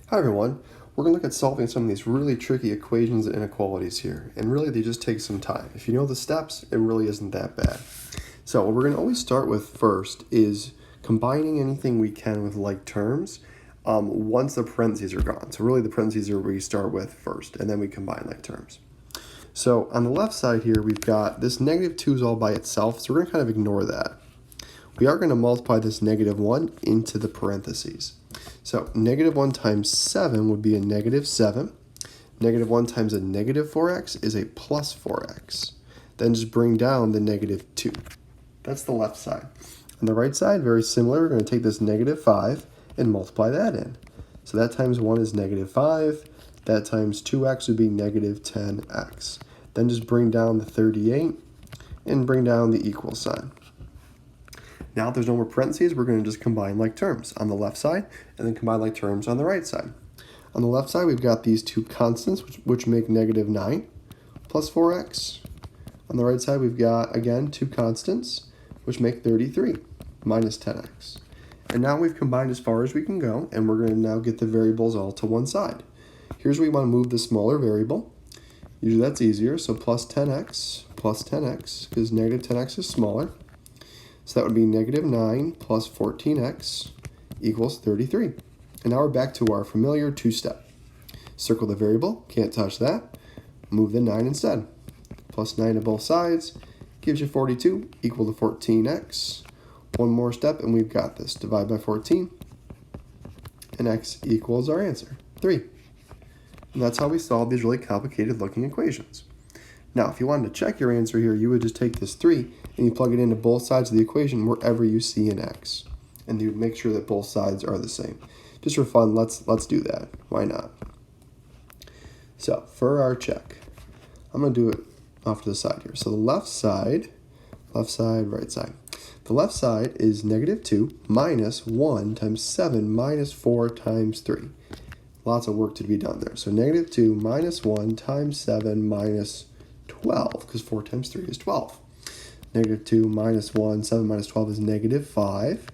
Hi everyone, we're going to look at solving some of these really tricky equations and inequalities here, and really they just take some time. If you know the steps, it really isn't that bad. So what we're going to always start with first is combining anything we can with like terms once the parentheses are gone. So really the parentheses are where we start with first, and then we combine like terms. So on the left side here, we've got this negative 2 is all by itself, so we're going to kind of ignore that. We are going to multiply this negative 1 into the parentheses. So negative 1 times 7 would be a negative 7. Negative 1 times a negative 4x is a plus 4x. Then just bring down the negative 2. That's the left side. On the right side, very similar. We're going to take this negative 5 and multiply that in. So that times 1 is negative 5. That times 2x would be negative 10x. Then just bring down the 38 and bring down the equal sign. Now if there's no more parentheses, we're going to just combine like terms on the left side and then combine like terms on the right side. On the left side, we've got these two constants, which make negative 9 plus 4x. On the right side, we've got, again, two constants, which make 33 minus 10x. And now we've combined as far as we can go, and we're going to now get the variables all to one side. Here's where we want to move the smaller variable. Usually that's easier, so plus 10x, because negative 10x is smaller. So that would be negative 9 plus 14x equals 33. And now we're back to our familiar two-step. Circle the variable, can't touch that. Move the 9 instead. Plus 9 to both sides gives you 42 equal to 14x. One more step and we've got this. Divide by 14 and x equals our answer, 3. And that's how we solve these really complicated looking equations. Now, if you wanted to check your answer here, you would just take this 3 and you plug it into both sides of the equation wherever you see an x. And you make sure that both sides are the same. Just for fun, let's do that. Why not? So, for our check, I'm going to do it off to the side here. So the left side, right side. The left side is negative 2 minus 1 times 7 minus 4 times 3. Lots of work to be done there. So negative 2 minus 1 times 7 minus 12, because 4 times 3 is 12. Negative 2 minus 1, 7 minus 12 is negative 5.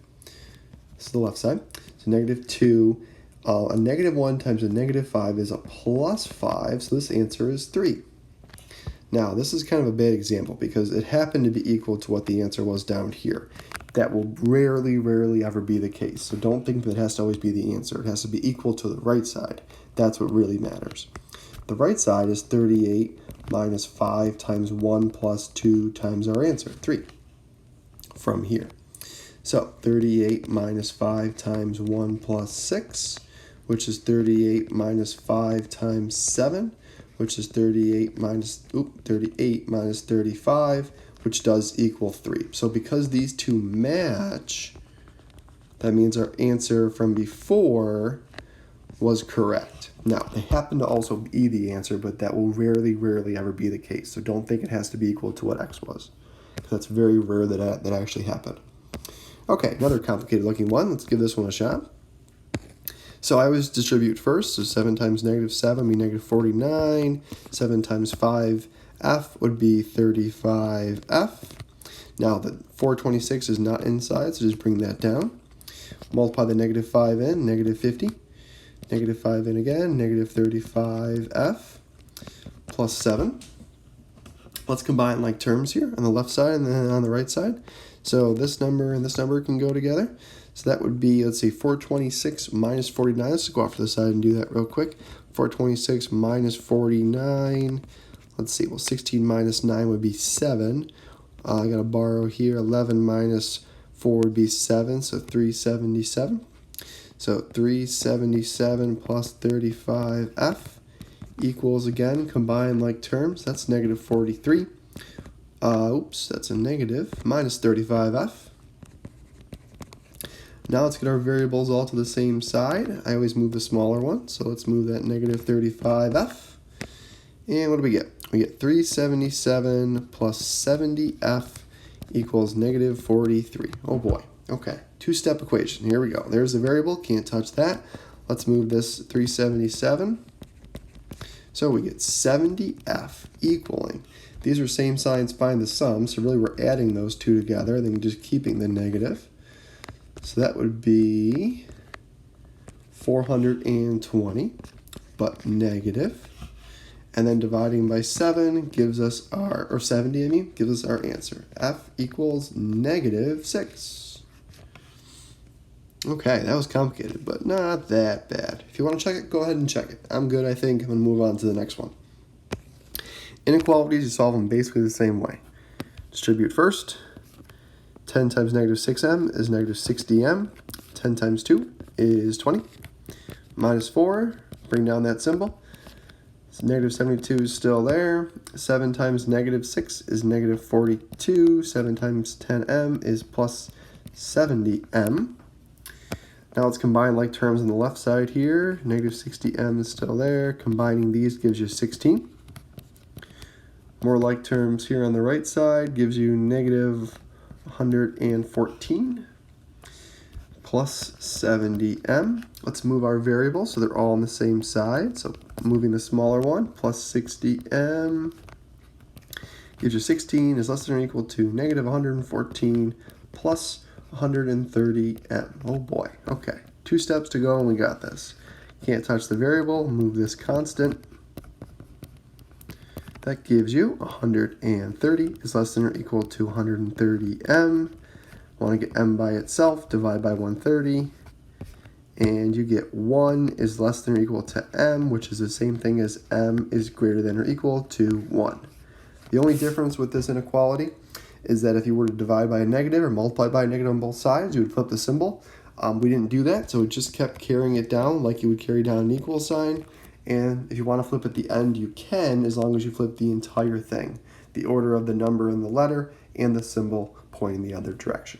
This is the left side. So negative 2, a negative 1 times a negative 5 is a plus 5, so this answer is 3. Now, this is kind of a bad example because it happened to be equal to what the answer was down here. That will rarely ever be the case. So don't think that it has to always be the answer. It has to be equal to the right side. That's what really matters. The right side is 38 minus 5 times 1 plus 2 times our answer, 3, from here. So 38 minus 5 times 1 plus 6, which is 38 minus 5 times 7, which is 38 minus 35, which does equal 3. So because these two match, that means our answer from before was correct. Now, they happen to also be the answer, but that will rarely ever be the case. So don't think it has to be equal to what x was, because that's very rare that actually happened. Okay, another complicated looking one. Let's give this one a shot. So I always distribute first. So 7 times negative 7 would be negative 49. 7 times 5f would be 35f. Now the 426 is not inside, so just bring that down. Multiply the negative 5 in, negative 50. Negative 5 in again, negative 35f plus 7. Let's combine like terms here on the left side and then on the right side. So this number and this number can go together. So that would be, let's see, 426 minus 49. Let's go off to the side and do that real quick. 426 minus 49. Let's see, well, 16 minus 9 would be 7. I got to borrow here. 11 minus 4 would be 7, so 377. So 377 plus 35f equals, again, combine like terms. That's negative 43. That's a negative, minus 35f. Now let's get our variables all to the same side. I always move the smaller one, so let's move that negative 35f. And what do we get? We get 377 plus 70f equals negative 43. Oh boy. Okay, two-step equation. Here we go. There's the variable, can't touch that. Let's move this 377. So we get 70f equaling. These are same signs, find the sum, so really we're adding those two together, then just keeping the negative. So that would be 420, but negative. And then dividing by 7 gives us our, or 70 I mean, gives us our answer. F equals -6. Okay, that was complicated, but not that bad. If you want to check it, go ahead and check it. I'm good, I think. I'm going to move on to the next one. Inequalities, you solve them basically the same way. Distribute first. 10 times -6m is -60m. 10 times 2 is 20. Minus 4, bring down that symbol. So -72 is still there. 7 times -6 is -42. 7 times 10m is plus 70m. Now let's combine like terms on the left side here. -60m is still there. Combining these gives you 16. More like terms here on the right side gives you -114 plus 70m. Let's move our variables so they're all on the same side. So moving the smaller one, plus 60m gives you 16 is less than or equal to -114 plus 130m. Oh boy, okay. 2 steps to go and we got this. Can't touch the variable, move this constant. That gives you 130 is less than or equal to 130m. Want to get m by itself, divide by 130. And you get 1 is less than or equal to m, which is the same thing as m is greater than or equal to 1. The only difference with this inequality is that if you were to divide by a negative or multiply by a negative on both sides, you would flip the symbol. We didn't do that, so it just kept carrying it down like you would carry down an equal sign. And if you want to flip at the end, you can, as long as you flip the entire thing. The order of the number and the letter and the symbol pointing the other direction.